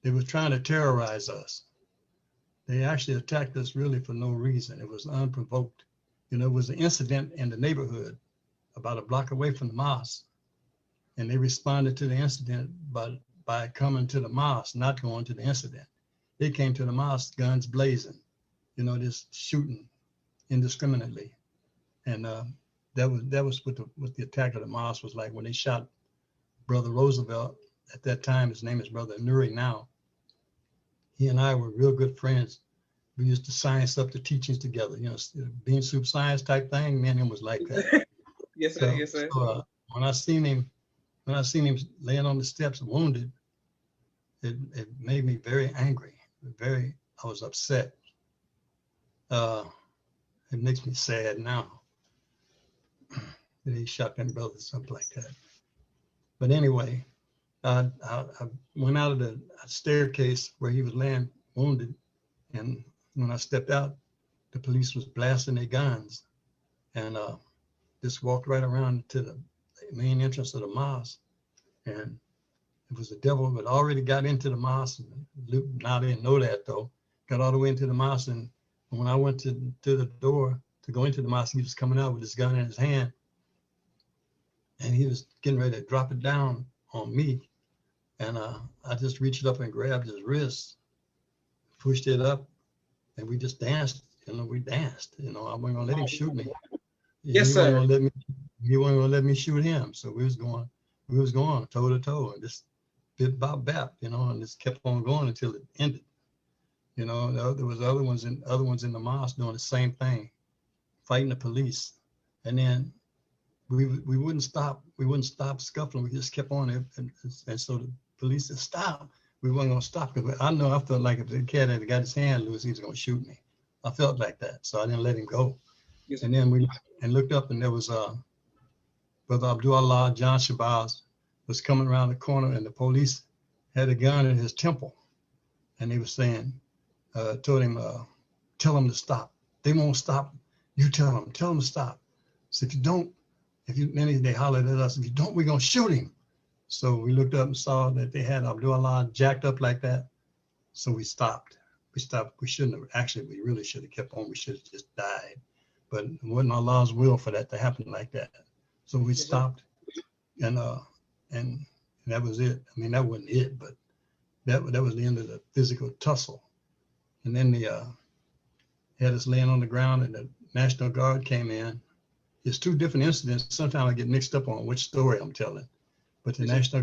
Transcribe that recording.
they were trying to terrorize us. They actually attacked us really for no reason. It was unprovoked. You know, it was an incident in the neighborhood about a block away from the mosque. And they responded to the incident by coming to the mosque, not going to the incident. They came to the mosque, guns blazing, you know, just shooting indiscriminately. And that was what the attack of the mosque was like when they shot Brother Roosevelt. At that time, his name is Brother Nuri now. He and I were real good friends. We used to science up the teachings together, you know, bean soup science type thing. Me and him was like that. Yes, sir. Yes, sir. So, when I seen him laying on the steps wounded, it made me very angry. I was upset. It makes me sad now that he shot them brothers, something like that. But anyway, I went out of the staircase where he was laying wounded, and when I stepped out, the police was blasting their guns, and just walked right around to the main entrance of the mosque, and it was the devil that already got into the mosque. Luke now didn't know that though. Got all the way into the mosque, and when I went to the door to go into the mosque, he was coming out with his gun in his hand, and he was getting ready to drop it down on me. And I just reached up and grabbed his wrist, pushed it up, and we just danced. You know, we danced. You know, I wasn't gonna let him shoot me. Yes, sir. He wasn't gonna let me shoot him. So we was going toe to toe, and just bit by bap, you know, and just kept on going until it ended. You know, there was other ones in the mosque doing the same thing, fighting the police, and then we wouldn't stop. We wouldn't stop scuffling. We just kept on, and so the police said, "Stop." We weren't gonna stop because I felt like if the cat had got his hand loose, he was gonna shoot me. I felt like that, so I didn't let him go. Yes. And then we looked up, and there was Brother Abdullah John Shabazz was coming around the corner, and the police had a gun in his temple, and they were saying, told him, tell them to stop. They won't stop. You tell them to stop. So then they hollered at us, if you don't, we're gonna shoot him. So we looked up and saw that they had Abdullah jacked up like that. So we stopped. We shouldn't have, actually, we really should have kept on. We should have just died. But it wasn't Allah's will for that to happen like that. So we stopped, and that was it. I mean, that wasn't it, but that was the end of the physical tussle. And then they had us laying on the ground, and the National Guard came in. It's two different incidents. Sometimes I get mixed up on which story I'm telling, but the National Guard